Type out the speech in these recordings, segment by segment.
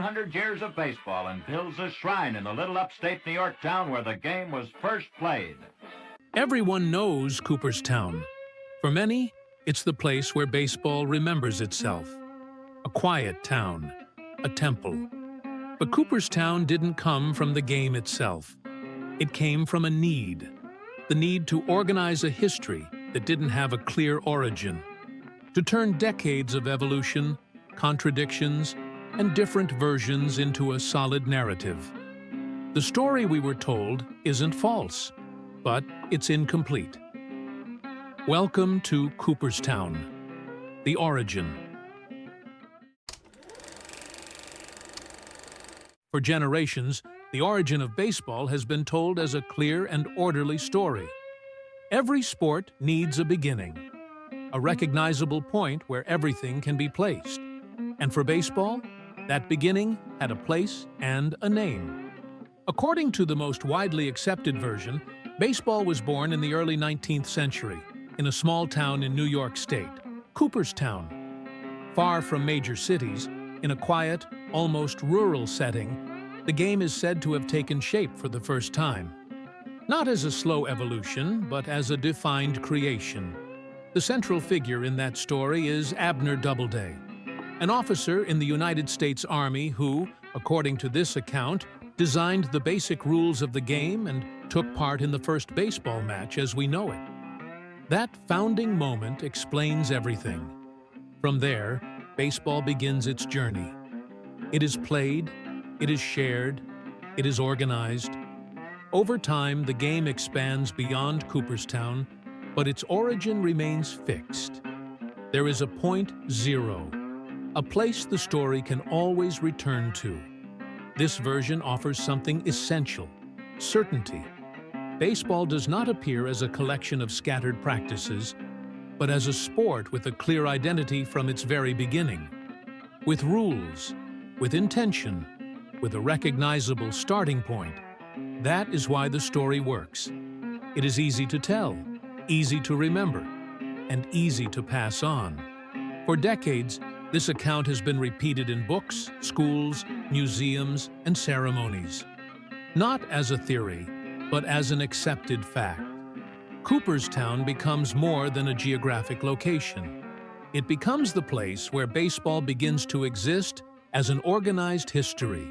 100 years of baseball and builds a shrine in the little upstate New York town where the game was first played. Everyone knows Cooperstown. For many, it's the place where baseball remembers itself. A quiet town, a temple. But Cooperstown didn't come from the game itself. It came from a need. The need to organize a history that didn't have a clear origin. To turn decades of evolution, contradictions, and different versions into a solid narrative. The story we were told isn't false, but it's incomplete. Welcome to Cooperstown, the origin. For generations, the origin of baseball has been told as a clear and orderly story. Every sport needs a beginning, a recognizable point where everything can be placed. And for baseball, that beginning had a place and a name. According to the most widely accepted version, baseball was born in the early 19th century in a small town in New York State, Cooperstown. Far from major cities, in a quiet, almost rural setting, the game is said to have taken shape for the first time. Not as a slow evolution, but as a defined creation. The central figure in that story is Abner Doubleday, an officer in the United States Army who, according to this account, designed the basic rules of the game and took part in the first baseball match as we know it. That founding moment explains everything. From there, baseball begins its journey. It is played, it is shared, it is organized. Over time, the game expands beyond Cooperstown, but its origin remains fixed. There is a point zero, a place the story can always return to. This version offers something essential: certainty. Baseball does not appear as a collection of scattered practices, but as a sport with a clear identity from its very beginning. With rules, with intention, with a recognizable starting point. That is why the story works. It is easy to tell, easy to remember, and easy to pass on. For decades, this account has been repeated in books, schools, museums, and ceremonies. Not as a theory, but as an accepted fact. Cooperstown becomes more than a geographic location. It becomes the place where baseball begins to exist as an organized history,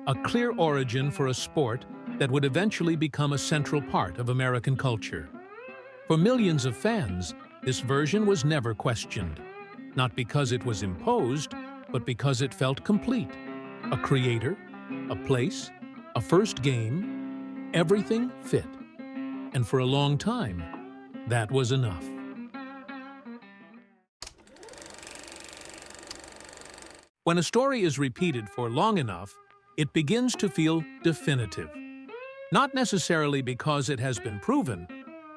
a clear origin for a sport that would eventually become a central part of American culture. For millions of fans, this version was never questioned, not because it was imposed, but because it felt complete. A creator, a place, a first game, everything fit. And for a long time, that was enough. When a story is repeated for long enough, it begins to feel definitive. Not necessarily because it has been proven,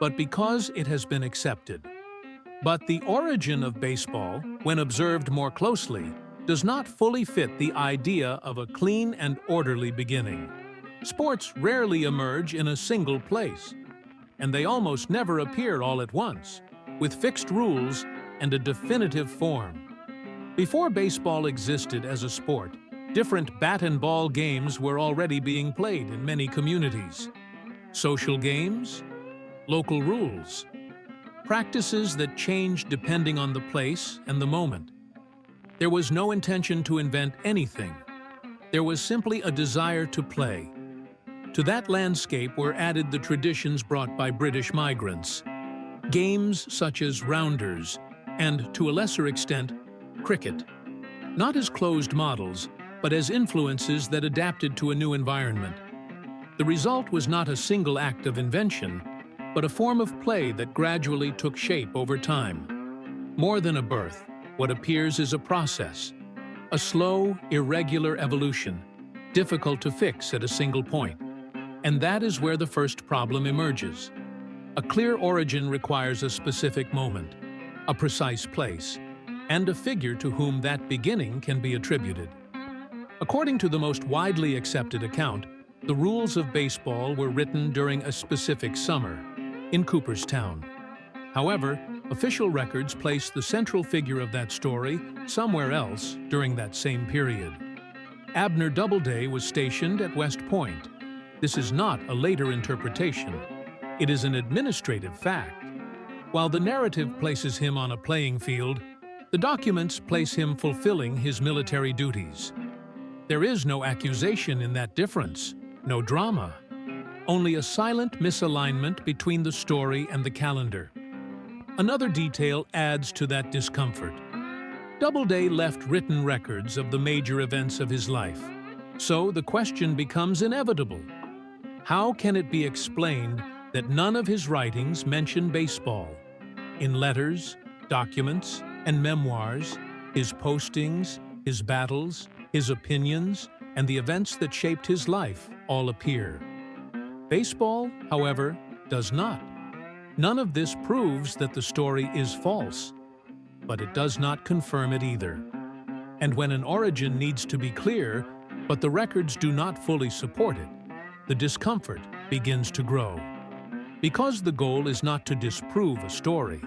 but because it has been accepted. But the origin of baseball, when observed more closely, does not fully fit the idea of a clean and orderly beginning. Sports rarely emerge in a single place, and they almost never appear all at once, with fixed rules and a definitive form. Before baseball existed as a sport, different bat and ball games were already being played in many communities. Social games, local rules, practices that changed depending on the place and the moment. There was no intention to invent anything. There was simply a desire to play. To that landscape were added the traditions brought by British migrants. Games such as rounders and, to a lesser extent, cricket. Not as closed models, but as influences that adapted to a new environment. The result was not a single act of invention, but a form of play that gradually took shape over time. More than a birth, what appears is a process, a slow, irregular evolution, difficult to fix at a single point. And that is where the first problem emerges. A clear origin requires a specific moment, a precise place, and a figure to whom that beginning can be attributed. According to the most widely accepted account, the rules of baseball were written during a specific summer, in Cooperstown. However, official records place the central figure of that story somewhere else during that same period. Abner Doubleday was stationed at West Point. This is not a later interpretation. It is an administrative fact. While the narrative places him on a playing field, the documents place him fulfilling his military duties. There is no accusation in that difference, no drama. Only a silent misalignment between the story and the calendar. Another detail adds to that discomfort. Doubleday left written records of the major events of his life. So the question becomes inevitable. How can it be explained that none of his writings mention baseball? In letters, documents, and memoirs, his postings, his battles, his opinions, and the events that shaped his life all appear. Baseball, however, does not. None of this proves that the story is false, but it does not confirm it either. And when an origin needs to be clear, but the records do not fully support it, the discomfort begins to grow. Because the goal is not to disprove a story,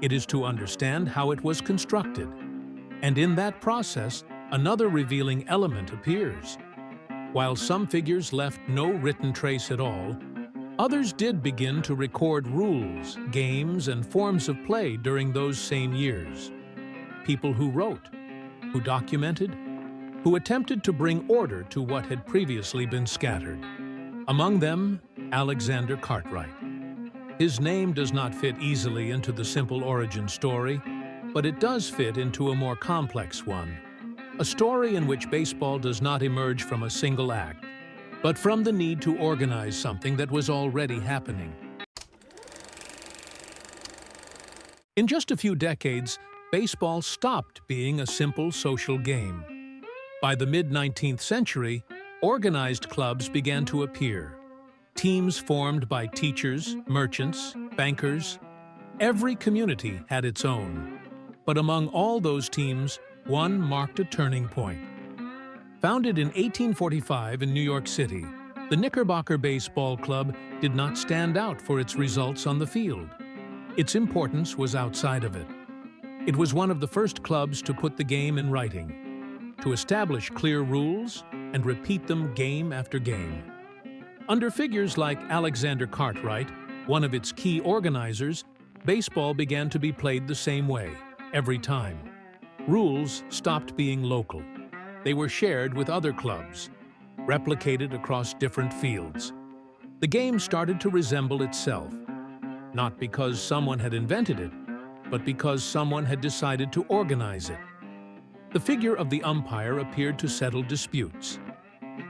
it is to understand how it was constructed. And in that process, another revealing element appears. While some figures left no written trace at all, others did begin to record rules, games, and forms of play during those same years. People who wrote, who documented, who attempted to bring order to what had previously been scattered. Among them, Alexander Cartwright. His name does not fit easily into the simple origin story, but it does fit into a more complex one. A story in which baseball does not emerge from a single act, but from the need to organize something that was already happening. In just a few decades, baseball stopped being a simple social game. By the mid-19th century, organized clubs began to appear. Teams formed by teachers, merchants, bankers. Every community had its own. But among all those teams, one marked a turning point. Founded in 1845 in New York City, the Knickerbocker Baseball Club did not stand out for its results on the field. Its importance was outside of it. It was one of the first clubs to put the game in writing, to establish clear rules and repeat them game after game. Under figures like Alexander Cartwright, one of its key organizers, baseball began to be played the same way, every time. Rules stopped being local. They were shared with other clubs, replicated across different fields. The game started to resemble itself, not because someone had invented it, but because someone had decided to organize it. The figure of the umpire appeared to settle disputes.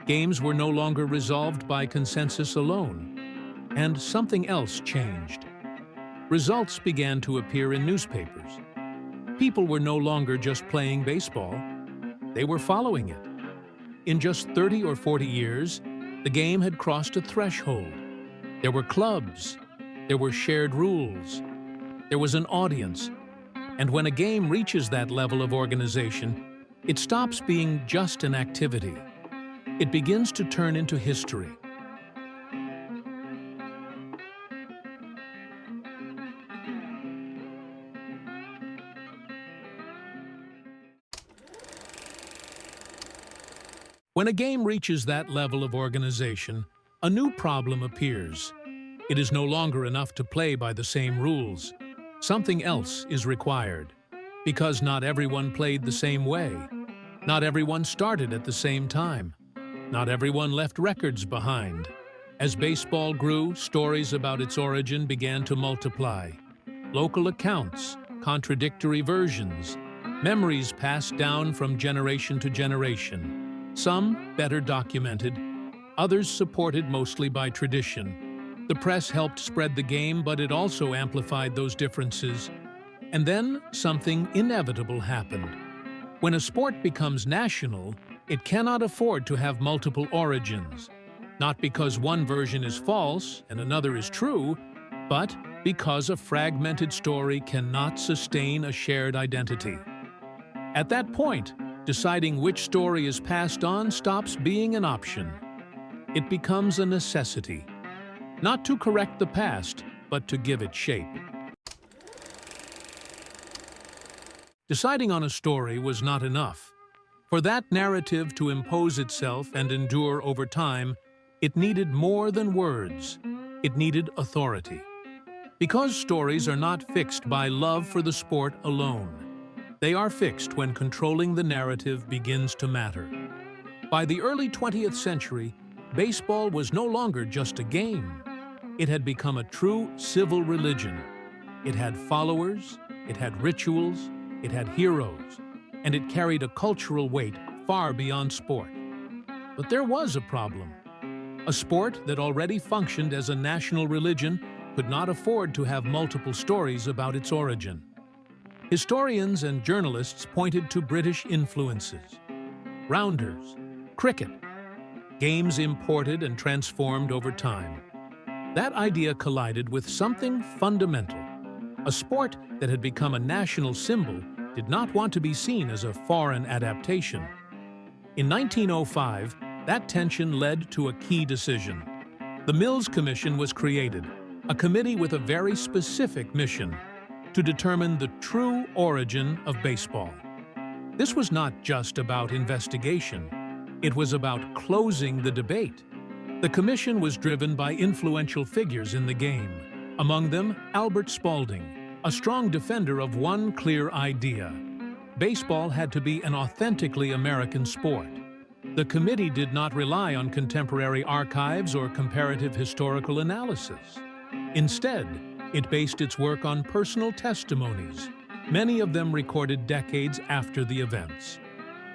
Games were no longer resolved by consensus alone, and something else changed. Results began to appear in newspapers. People were no longer just playing baseball, they were following it. In just 30 or 40 years, the game had crossed a threshold. There were clubs, there were shared rules, there was an audience, and when a game reaches that level of organization, it stops being just an activity. It begins to turn into history. When a game reaches that level of organization, a new problem appears. It is no longer enough to play by the same rules. Something else is required. Because not everyone played the same way. Not everyone started at the same time. Not everyone left records behind. As baseball grew, stories about its origin began to multiply. Local accounts, contradictory versions, memories passed down from generation to generation. Some better documented, others supported mostly by tradition. The press helped spread the game, but it also amplified those differences. And then something inevitable happened. When a sport becomes national, it cannot afford to have multiple origins. Not because one version is false and another is true, but because a fragmented story cannot sustain a shared identity. At that point, deciding which story is passed on stops being an option. It becomes a necessity, not to correct the past, but to give it shape. Deciding on a story was not enough. For that narrative to impose itself and endure over time, it needed more than words. It needed authority. Because stories are not fixed by love for the sport alone. They are fixed when controlling the narrative begins to matter. By the early 20th century, baseball was no longer just a game. It had become a true civil religion. It had followers, it had rituals, it had heroes, and it carried a cultural weight far beyond sport. But there was a problem. A sport that already functioned as a national religion could not afford to have multiple stories about its origin. Historians and journalists pointed to British influences, rounders, cricket, games imported and transformed over time. That idea collided with something fundamental. A sport that had become a national symbol did not want to be seen as a foreign adaptation. In 1905, that tension led to a key decision. The Mills Commission was created, a committee with a very specific mission: to determine the true origin of baseball. This was not just about investigation. It was about closing the debate. The commission was driven by influential figures in the game, among them Albert Spalding, a strong defender of one clear idea: baseball had to be an authentically American sport. The committee did not rely on contemporary archives or comparative historical analysis. Instead, it based its work on personal testimonies, many of them recorded decades after the events.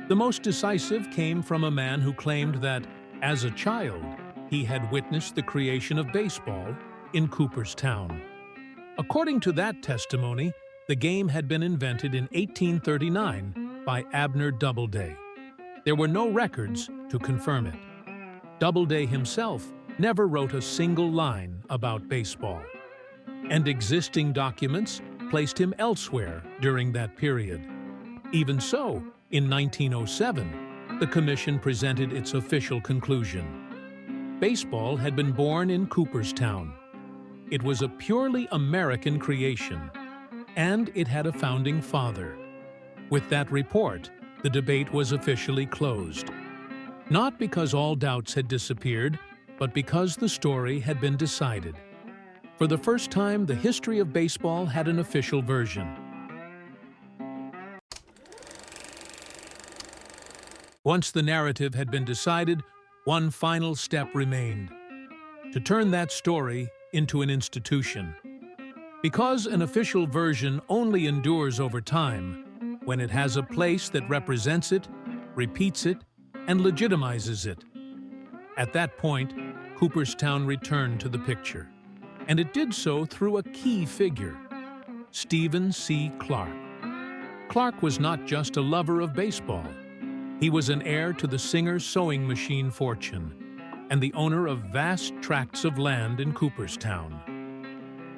The most decisive came from a man who claimed that, as a child, he had witnessed the creation of baseball in Cooperstown. According to that testimony, the game had been invented in 1839 by Abner Doubleday. There were no records to confirm it. Doubleday himself never wrote a single line about baseball. And existing documents placed him elsewhere during that period. Even so, in 1907, the commission presented its official conclusion. Baseball had been born in Cooperstown. It was a purely American creation, and it had a founding father. With that report, the debate was officially closed. Not because all doubts had disappeared, but because the story had been decided. For the first time, the history of baseball had an official version. Once the narrative had been decided, one final step remained: to turn that story into an institution. Because an official version only endures over time, when it has a place that represents it, repeats it, and legitimizes it. At that point, Cooperstown returned to the picture. And it did so through a key figure: Stephen C. Clark. Clark was not just a lover of baseball. He was an heir to the Singer sewing machine fortune and the owner of vast tracts of land in Cooperstown.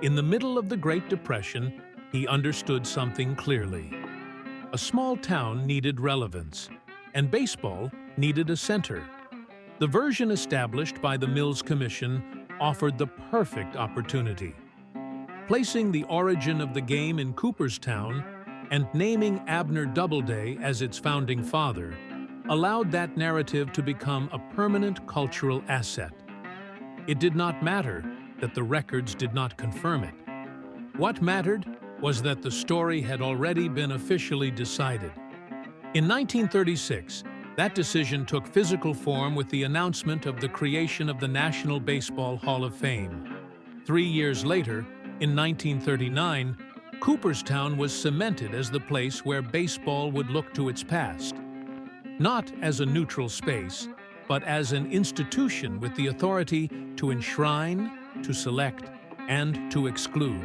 In the middle of the Great Depression, he understood something clearly. A small town needed relevance, and baseball needed a center. The version established by the Mills Commission offered the perfect opportunity. Placing the origin of the game in Cooperstown and naming Abner Doubleday as its founding father allowed that narrative to become a permanent cultural asset. It did not matter that the records did not confirm it. What mattered was that the story had already been officially decided. In 1936, that decision took physical form with the announcement of the creation of the National Baseball Hall of Fame. 3 years later, in 1939, Cooperstown was cemented as the place where baseball would look to its past. Not as a neutral space, but as an institution with the authority to enshrine, to select, and to exclude.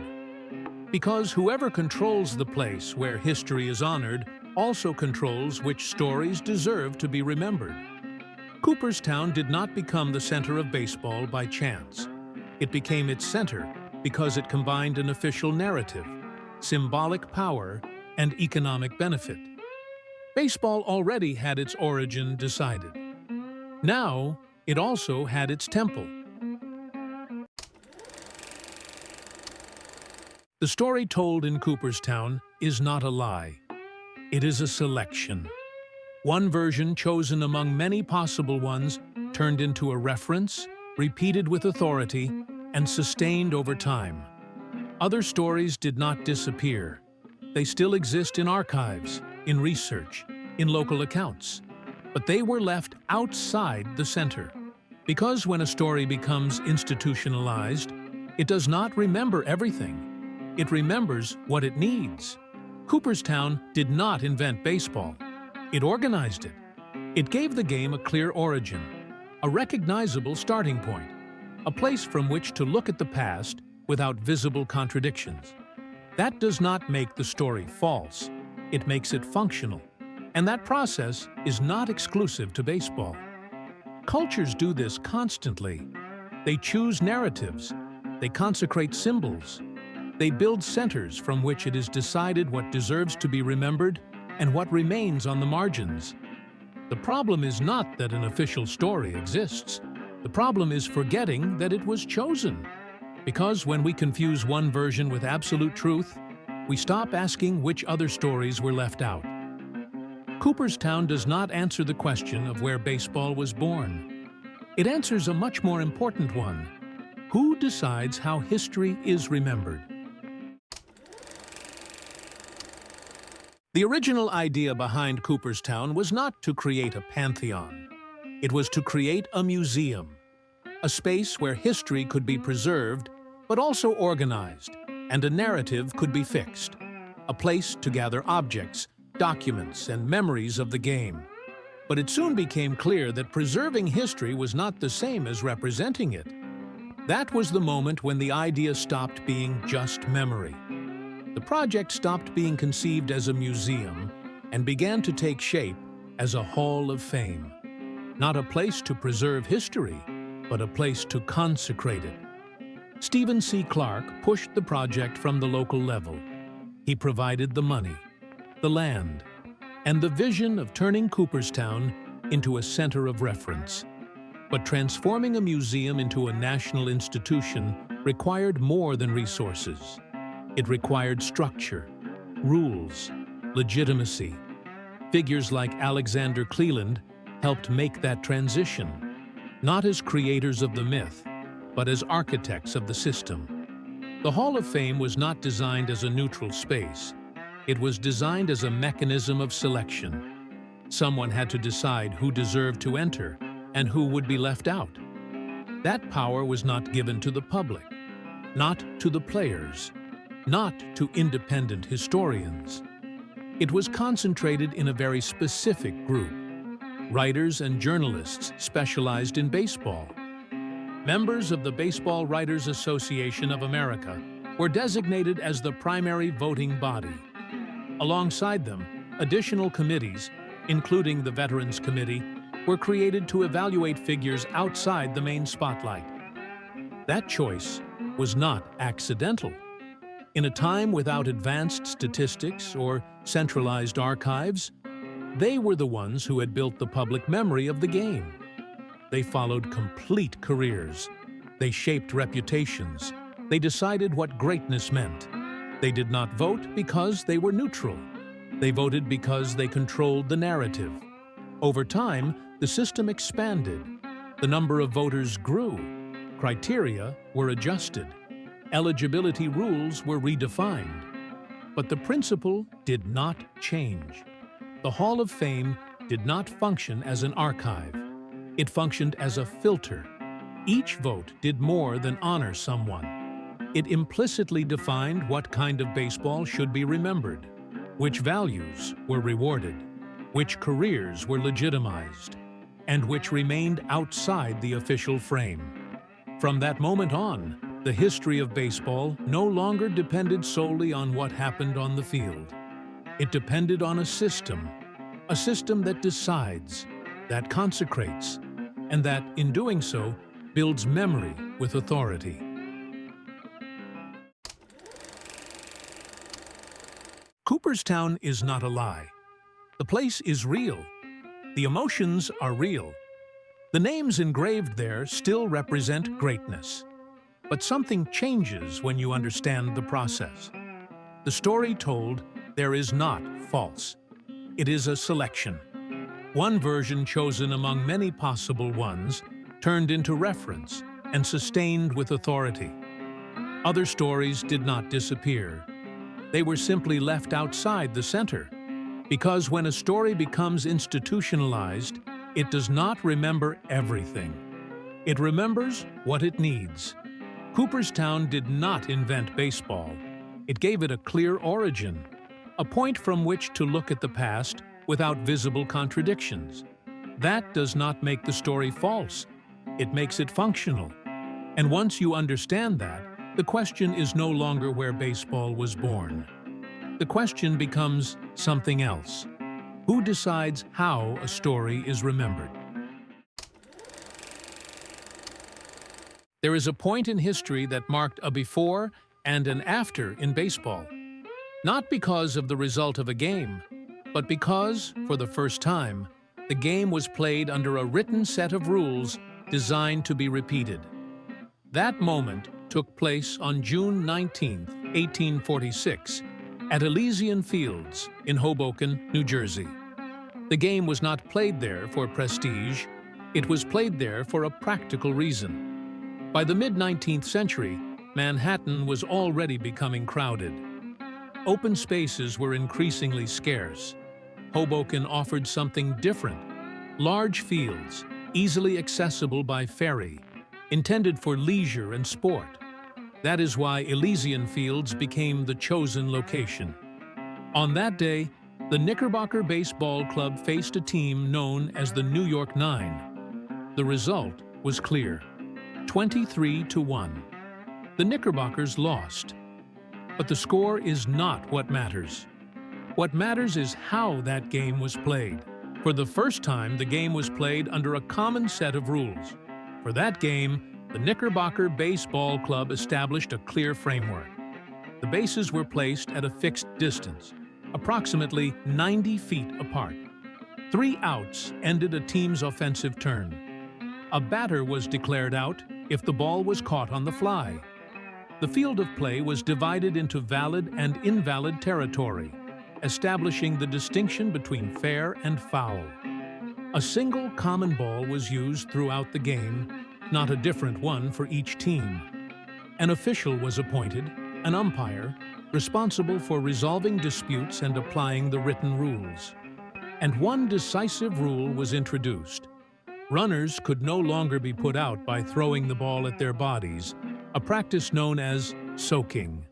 Because whoever controls the place where history is honored also controls which stories deserve to be remembered. Cooperstown did not become the center of baseball by chance. It became its center because it combined an official narrative, symbolic power, and economic benefit. Baseball already had its origin decided. Now, it also had its temple. The story told in Cooperstown is not a lie. It is a selection. One version chosen among many possible ones turned into a reference, repeated with authority, and sustained over time. Other stories did not disappear. They still exist in archives, in research, in local accounts. But they were left outside the center. Because when a story becomes institutionalized, it does not remember everything. It remembers what it needs. Cooperstown did not invent baseball. It organized it. It gave the game a clear origin, a recognizable starting point, a place from which to look at the past without visible contradictions. That does not make the story false. It makes it functional. And that process is not exclusive to baseball. Cultures do this constantly. They choose narratives. They consecrate symbols. They build centers from which it is decided what deserves to be remembered and what remains on the margins. The problem is not that an official story exists. The problem is forgetting that it was chosen. Because when we confuse one version with absolute truth, we stop asking which other stories were left out. Cooperstown does not answer the question of where baseball was born. It answers a much more important one. Who decides how history is remembered? The original idea behind Cooperstown was not to create a pantheon. It was to create a museum, a space where history could be preserved, but also organized, and a narrative could be fixed, a place to gather objects, documents, and memories of the game. But it soon became clear that preserving history was not the same as representing it. That was the moment when the idea stopped being just memory. The project stopped being conceived as a museum and began to take shape as a hall of fame. Not a place to preserve history, but a place to consecrate it. Stephen C. Clark pushed the project from the local level. He provided the money, the land, and the vision of turning Cooperstown into a center of reference. But transforming a museum into a national institution required more than resources. It required structure, rules, legitimacy. Figures like Alexander Cleland helped make that transition, not as creators of the myth, but as architects of the system. The Hall of Fame was not designed as a neutral space. It was designed as a mechanism of selection. Someone had to decide who deserved to enter and who would be left out. That power was not given to the public, not to the players, not to independent historians. It was concentrated in a very specific group, writers and journalists specialized in baseball. Members of the Baseball Writers Association of America were designated as the primary voting body. Alongside them, additional committees, including the Veterans Committee, were created to evaluate figures outside the main spotlight. That choice was not accidental. In a time without advanced statistics or centralized archives, they were the ones who had built the public memory of the game. They followed complete careers. They shaped reputations. They decided what greatness meant. They did not vote because they were neutral. They voted because they controlled the narrative. Over time, the system expanded. The number of voters grew. Criteria were adjusted. Eligibility rules were redefined. But the principle did not change. The Hall of Fame did not function as an archive. It functioned as a filter. Each vote did more than honor someone. It implicitly defined what kind of baseball should be remembered, which values were rewarded, which careers were legitimized, and which remained outside the official frame. From that moment on, the history of baseball no longer depended solely on what happened on the field. It depended on a system that decides, that consecrates, and that, in doing so, builds memory with authority. Cooperstown is not a lie. The place is real. The emotions are real. The names engraved there still represent greatness. But something changes when you understand the process. The story told there is not false. It is a selection. One version chosen among many possible ones turned into reference and sustained with authority. Other stories did not disappear. They were simply left outside the center, because when a story becomes institutionalized, it does not remember everything. It remembers what it needs. Cooperstown did not invent baseball. It gave it a clear origin, a point from which to look at the past without visible contradictions. That does not make the story false. It makes it functional. And once you understand that, the question is no longer where baseball was born. The question becomes something else. Who decides how a story is remembered? There is a point in history that marked a before and an after in baseball. Not because of the result of a game, but because, for the first time, the game was played under a written set of rules designed to be repeated. That moment took place on June 19, 1846, at Elysian Fields in Hoboken, New Jersey. The game was not played there for prestige. It was played there for a practical reason. By the mid-19th century, Manhattan was already becoming crowded. Open spaces were increasingly scarce. Hoboken offered something different: large fields, easily accessible by ferry, intended for leisure and sport. That is why Elysian Fields became the chosen location. On that day, the Knickerbocker Baseball Club faced a team known as the New York Nine. The result was clear: 23-1. The Knickerbockers lost. But the score is not what matters. What matters is how that game was played. For the first time, the game was played under a common set of rules. For that game, the Knickerbocker Baseball Club established a clear framework. The bases were placed at a fixed distance, approximately 90 feet apart. 3 outs ended a team's offensive turn. A batter was declared out if the ball was caught on the fly. The field of play was divided into valid and invalid territory, establishing the distinction between fair and foul. A single common ball was used throughout the game, not a different one for each team. An official was appointed, an umpire, responsible for resolving disputes and applying the written rules. And one decisive rule was introduced. Runners could no longer be put out by throwing the ball at their bodies, a practice known as soaking.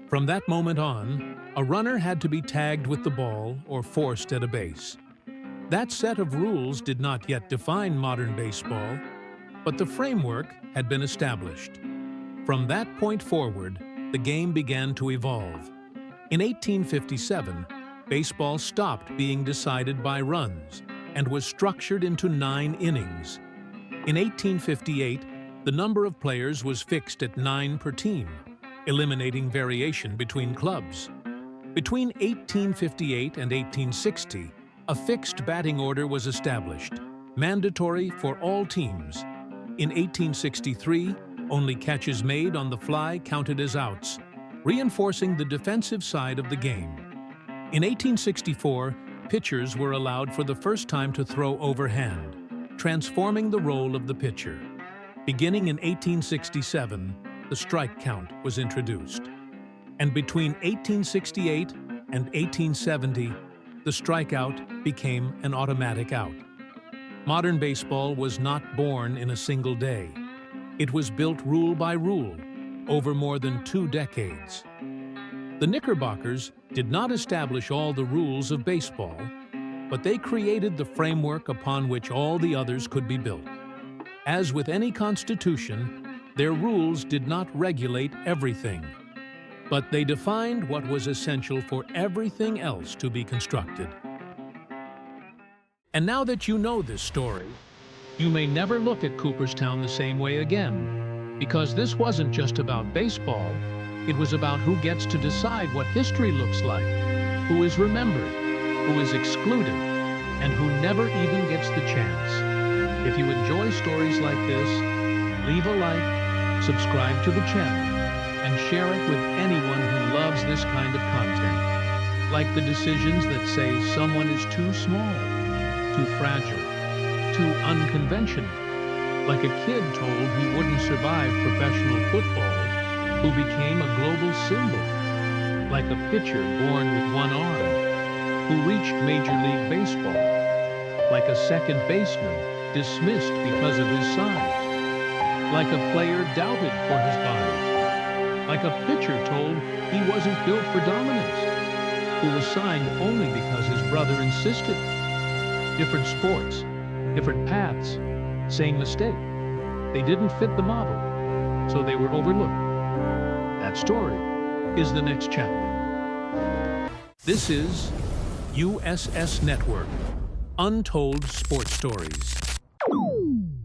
From that moment on, a runner had to be tagged with the ball or forced at a base. That set of rules did not yet define modern baseball, but the framework had been established. From that point forward, the game began to evolve. In 1857, baseball stopped being decided by runs and was structured into 9 innings. In 1858, the number of players was fixed at 9 per team, eliminating variation between clubs. Between 1858 and 1860, a fixed batting order was established, mandatory for all teams. In 1863, only catches made on the fly counted as outs, reinforcing the defensive side of the game. In 1864, pitchers were allowed for the first time to throw overhand, transforming the role of the pitcher. Beginning in 1867, the strike count was introduced. And between 1868 and 1870, the strikeout became an automatic out. Modern baseball was not born in a single day. It was built rule by rule over more than 2 decades. The Knickerbockers did not establish all the rules of baseball, but they created the framework upon which all the others could be built. As with any constitution, their rules did not regulate everything, but they defined what was essential for everything else to be constructed. And now that you know this story, you may never look at Cooperstown the same way again, because this wasn't just about baseball, it was about who gets to decide what history looks like, who is remembered, who is excluded, and who never even gets the chance. If you enjoy stories like this, leave a like, subscribe to the channel, and share it with anyone who loves this kind of content, like the decisions that say someone is too small, too fragile, too unconventional. Like a kid told he wouldn't survive professional football, who became a global symbol. Like a pitcher born with one arm, who reached Major League Baseball. Like a second baseman dismissed because of his size. Like a player doubted for his body. Like a pitcher told he wasn't built for dominance, who was signed only because his brother insisted. Different sports, different paths, same mistake. They didn't fit the model, so they were overlooked. That story is the next chapter. This is USS Network, Untold Sports Stories.